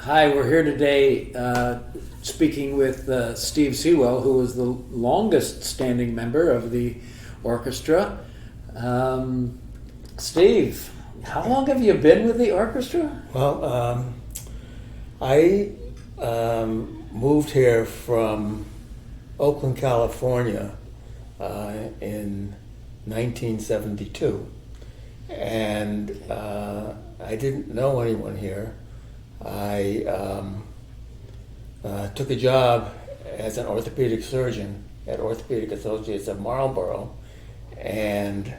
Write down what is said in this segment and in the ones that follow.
Hi, we're here today speaking with Steve Sewall, who is the longest standing member of the orchestra. Steve, how long have you been with the orchestra? Well, I moved here from Oakland, California in 1972, and I didn't know anyone here. I took a job as an orthopedic surgeon at Orthopedic Associates of Marlborough, and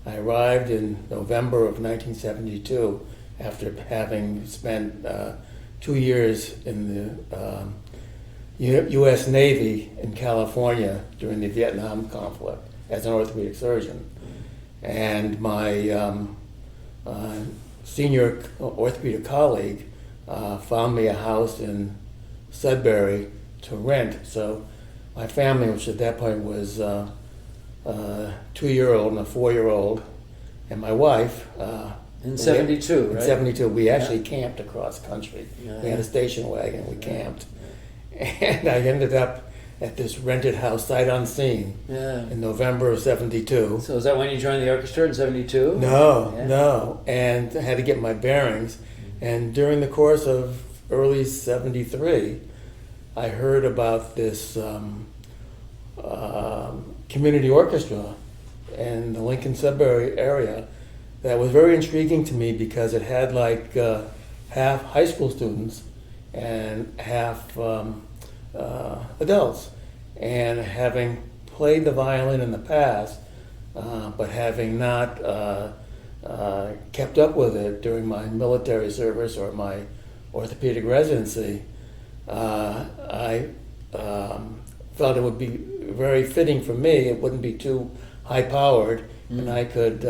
I arrived in November of 1972 after having spent 2 years in the U.S. Navy in California during the Vietnam conflict as an orthopedic surgeon. And my senior orthopedic colleague found me a house in Sudbury to rent. So my family, which at that point was a 2-year-old and a 4-year-old, and my wife. In 72, right? In 72, we actually camped across country. Yeah. We had a station wagon, we camped. And I ended up at this rented house sight unseen in November of 72. So is that when you joined the orchestra in 72? No. And I had to get my bearings. And during the course of early 73, I heard about this community orchestra in the Lincoln-Sudbury area that was very intriguing to me because it had like half high school students and half adults. And having played the violin in the past, but having not kept up with it during my military service or my orthopedic residency, I felt it would be very fitting for me. It wouldn't be too high-powered, and I could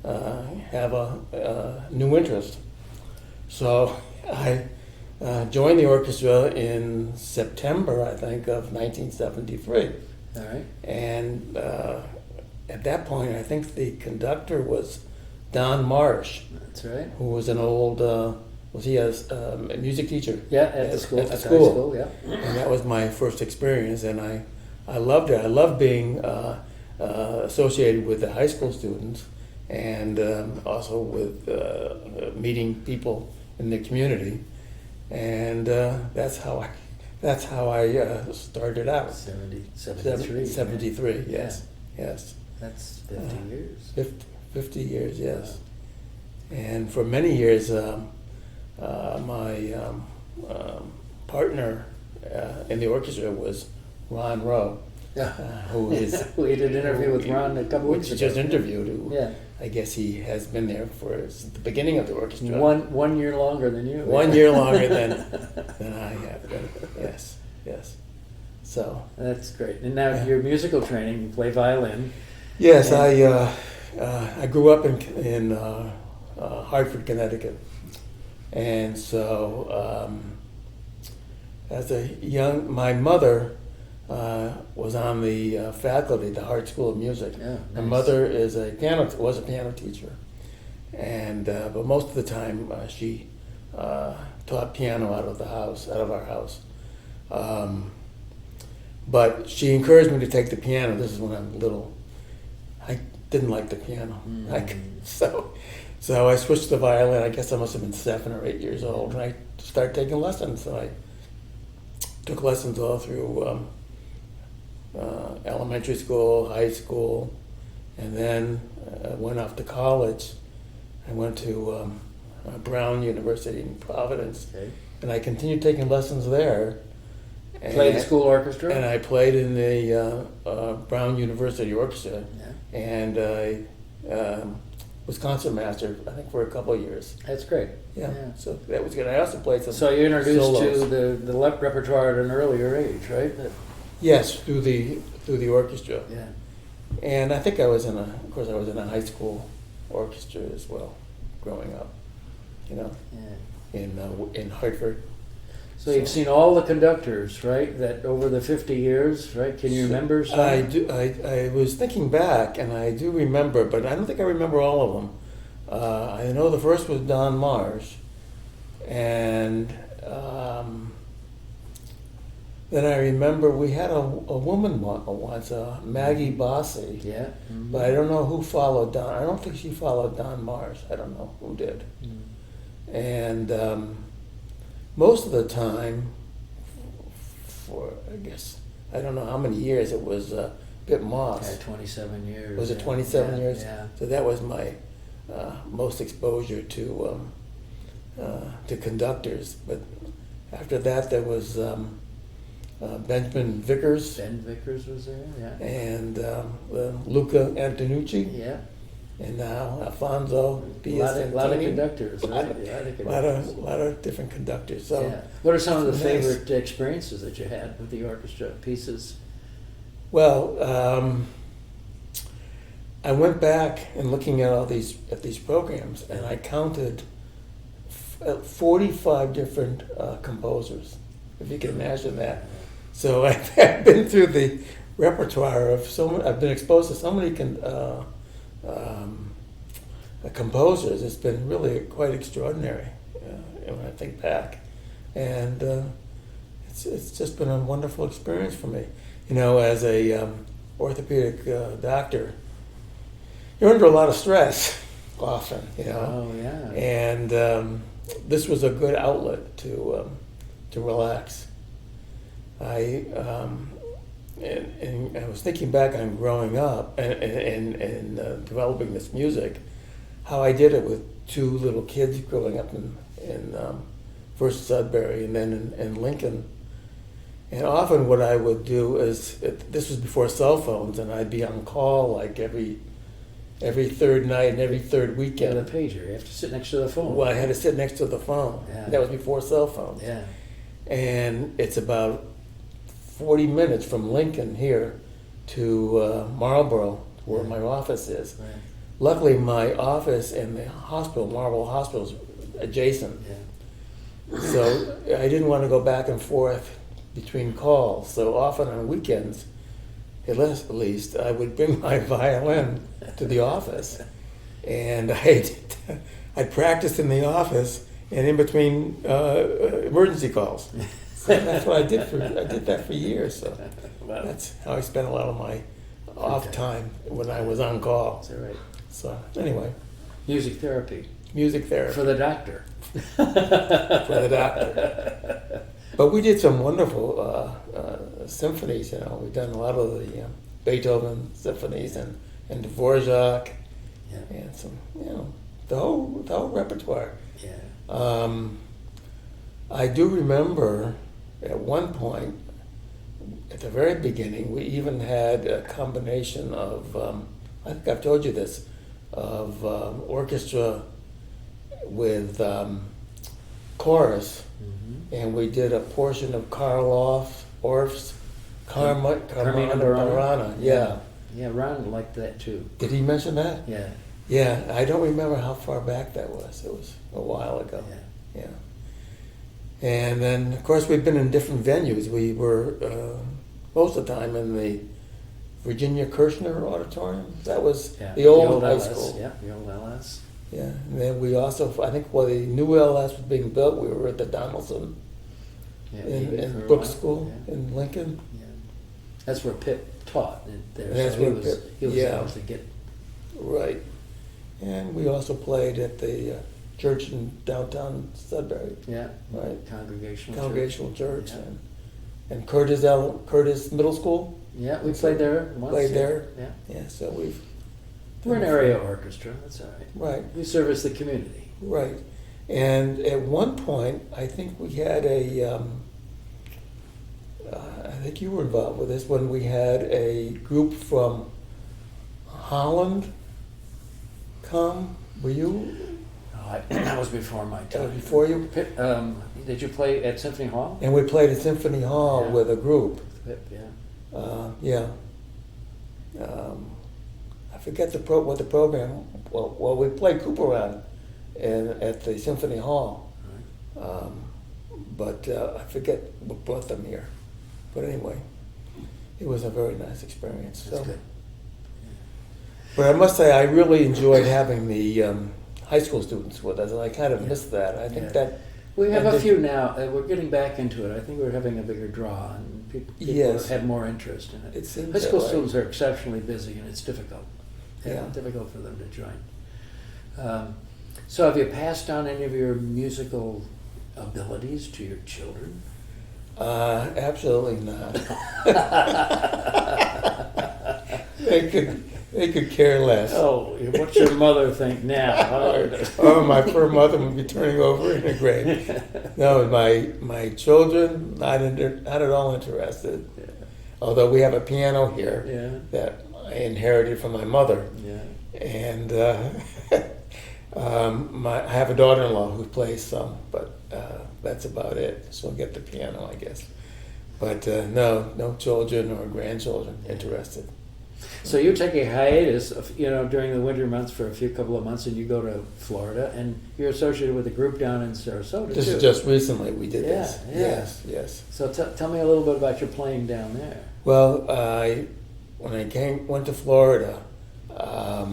have a new interest. So I joined the orchestra in September, I think, of 1973. All right. And at that point, I think the conductor was Don Marsh. That's right. Who was an old, was he a music teacher? Yeah, at the school. At the High school. Yeah. And that was my first experience, and I loved it. I loved being associated with the high school students, and also with meeting people in the community, and that's how I started out. 73. 73, right? yes, Yeah. yes. That's 50 years. 50 years, yes. And for many years, my partner in the orchestra was Ron Rowe. Yeah. Who is We did an interview with Ron a couple weeks which ago. just interviewed. Who, Yeah. I guess he has been there since the beginning of the orchestra. One year longer than you. 1 year longer than I have been. Yes. So That's great. And now your musical training, you play violin. yes, I grew up in Hartford, Connecticut, and so as a my mother was on the faculty at the Hart School of Music. Yeah, nice. My mother was a piano teacher, and but most of the time she taught piano out of our house. But she encouraged me to take the piano. This is when I was little. I didn't like the piano, so I switched to the violin. I guess I must have been 7 or 8 years old, and I started taking lessons. And I took lessons all through elementary school, high school, and then went off to college. I went to Brown University in Providence, and I continued taking lessons there. Played the school orchestra? And I played in the Brown University Orchestra, and I was concertmaster, I think, for a couple of years. That's great. Yeah, so that was good. I also played some So you're introduced solos. to the repertoire at an earlier age, right? Yes, through the orchestra. Yeah. And I think I was in a high school orchestra as well, growing up. In Hartford. So you've seen all the conductors, right? That over the 50 years, right? Can you remember some? I do. I was thinking back, and I do remember, but I don't think I remember all of them. I know the first was Don Marsh, and then I remember we had a woman once, Maggie Bossy. Yeah. Mm-hmm. But I don't know who followed Don. I don't think she followed Don Mars. I don't know who did. And most of the time, for I guess, I don't know how many years, it was Bip Moss. Yeah, 27 years. Was it 27 years? Yeah. So that was my most exposure to conductors. But after that, there was Benjamin Vickers. Ben Vickers was there, yeah. And Luca Antonucci. Yeah. And now Alfonso A lot of conductors, right? A lot of different conductors. So, yeah. What are some of the nice. favorite experiences that you had with the orchestra pieces? Well, I went back and looking at all these programs, and I counted 45 different composers, if you can imagine that. So I've been through the repertoire of I've been exposed to so many composers. It's been really quite extraordinary when I think back, and it's just been a wonderful experience for me. You know, as a orthopedic doctor, you're under a lot of stress often. You know, Oh, yeah. and this was a good outlet to relax. And I was thinking back on growing up and developing this music, how I did it with two little kids growing up in first Sudbury and then in Lincoln. And often what I would do is, this was before cell phones, and I'd be on call like every third night and every third Yeah, weekend. the pager. You have to sit next to the phone. Well, I had to sit next to the phone. Yeah. That was before cell phones. Yeah. And it's about 40 minutes from Lincoln here to Marlboro, where my office is. Right. Luckily, my office and the hospital, Marlboro Hospital, is adjacent. Yeah. So I didn't want to go back and forth between calls. So often on weekends, at least, I would bring my violin to the office. And I'd practice in the office and in between emergency calls. So that's what I did. I did that for years. So Wow. that's how I spent a lot of my off time when I was on call. Is that right? So anyway, Music therapy. music therapy For the doctor. for the doctor. But we did some wonderful symphonies. You know, we've done a lot of the Beethoven symphonies and Dvorak Yeah. and some, the whole repertoire. Yeah. I do remember at one point, at the very beginning, we even had a combination of, I think I've told you this, of orchestra with chorus, and we did a portion of Orff's Carmina Burana. Yeah. Yeah, Ron liked that too. Did he mention that? Yeah. Yeah, I don't remember how far back that was. It was a while ago. Yeah. Yeah. And then, of course, we've been in different venues. We were most of the time in the Virginia Kirchner Auditorium. That was Yeah. the old high LS. school. Yeah, the old LS. Yeah. And then we also, I think, while the new LS was being built, we were at the Donaldson Yeah, even for in a Book while. School Yeah. in Lincoln. Yeah. That's where Pitt taught there. That's so where he was, Pitt- he was yeah. able to get. Right. And we also played at the church in downtown Sudbury. Yeah. Right. Congregational Church Yeah. and Curtis Middle School. Yeah, we played there once. Played yeah. there. Yeah. Yeah, so we've We're an area orchestra. That's all right. right, We service the community. right. And at one point, I think we had I think you were involved with this, when we had a group from Holland come. Were you? That was before my time. Before you? Pitt, did you play at Symphony Hall? And we played at Symphony Hall Yeah. with a group. Pitt, yeah. Yeah. I forget what the program. Well, we played Cooperan at the Symphony Hall, but I forget what brought them here. But anyway, it was a very nice experience. That's good. But I must say, I really enjoyed having the high school students with us, and I kind of missed that. I think Yeah. that We have And a few now. We're getting back into it. I think we're having a bigger draw, and people Yes. have more interest in it. It seems High school that way. students are exceptionally busy, and it's difficult. Yeah. Difficult for them to join. So, have you passed on any of your musical abilities to your children? Absolutely not. They could care less. Oh, what's your mother think now? Oh, my poor mother would be turning over in her grave. No, my children not at all interested. Yeah. Although we have a piano here Yeah. that I inherited from my mother, Yeah. and I have a daughter-in-law who plays some, but that's about it. She'll get the piano, I guess. But no children or grandchildren interested. So you take a hiatus, during the winter months for couple of months, and you go to Florida, and you're associated with a group down in Sarasota. This too. is just recently we did Yeah, this. yeah. Yes. So tell me a little bit about your playing down there. Well, when I went to Florida, I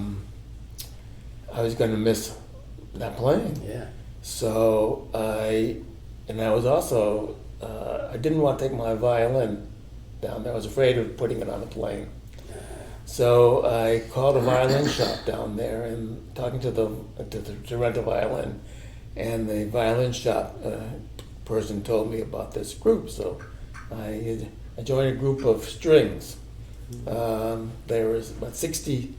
was going to miss not playing. Yeah. So I was also I didn't want to take my violin down there. I was afraid of putting it on the plane. So I called a violin shop down there and talking to rent a violin, and the violin shop person told me about this group. So I joined a group of strings. There was about 60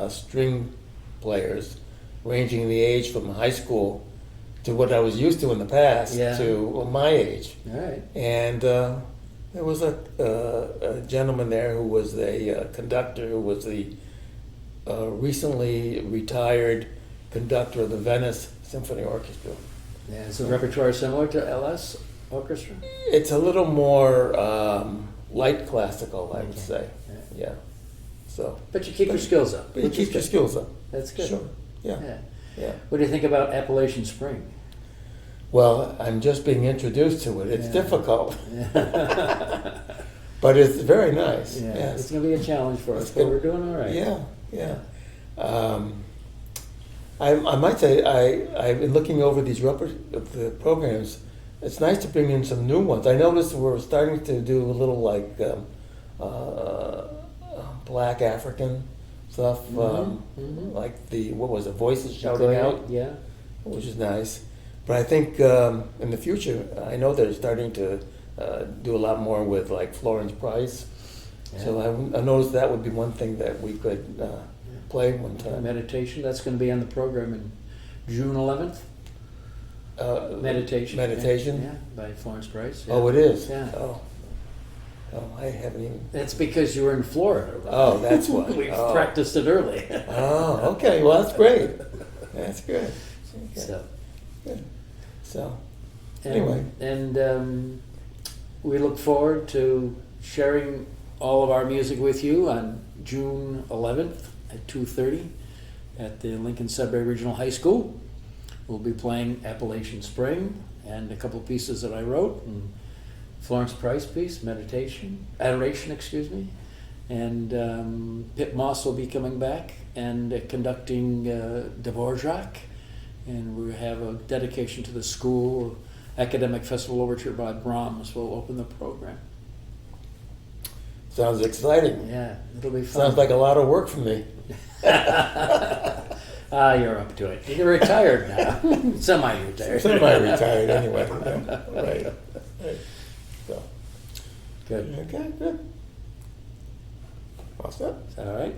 string players, ranging in the age from high school to what I was used to in the past to my age. All right. And there was a gentleman there who was the conductor, who was the recently retired conductor of the Venice Symphony Orchestra. Yeah, is the repertoire similar to LS Orchestra? It's a little more light classical, I would Okay. say. Yeah. So. But you keep your skills up. But you which is keep your good. skills up. That's good. Sure. Yeah. Yeah. Yeah. What do you think about Appalachian Spring? Well, I'm just being introduced to it. It's Yeah. difficult, Yeah. but it's very nice. Yeah, Yes. it's going to be a challenge for us, It's but good. we're doing all right. Yeah. I might say I've been looking over these the programs. It's nice to bring in some new ones. I noticed we're starting to do a little like Black African stuff, like what was it, Voices Shouting Out, Yeah. which is nice. But I think in the future, I know they're starting to do a lot more with like Florence Price. Yeah. So I noticed that would be one thing that we could play one time. Meditation, that's going to be on the program in June 11th. Meditation. Meditation? Yeah, by Florence Price. Yeah. Oh, it is? Yeah. Oh, I haven't even... That's because you were in Florida. Right? Oh, that's why. We Oh. practiced it early. Oh, okay. Well, that's great. That's good. Okay. So, Good. So, and, anyway. And we look forward to sharing all of our music with you on June 11th at 2:30 at the Lincoln-Sudbury Regional High School. We'll be playing Appalachian Spring and a couple pieces that I wrote, and Florence Price piece, Adoration, excuse me. And Pip Moss will be coming back and conducting Dvorak. And we have a dedication to the school. Academic Festival Overture by Brahms will open the program. Sounds exciting. Yeah, it'll be fun. Sounds like a lot of work for me. You're up to it. You're retired now. Semi-retired. Semi-retired anyway. Yeah. Right. So, Good. okay, good. All set? Is that all right?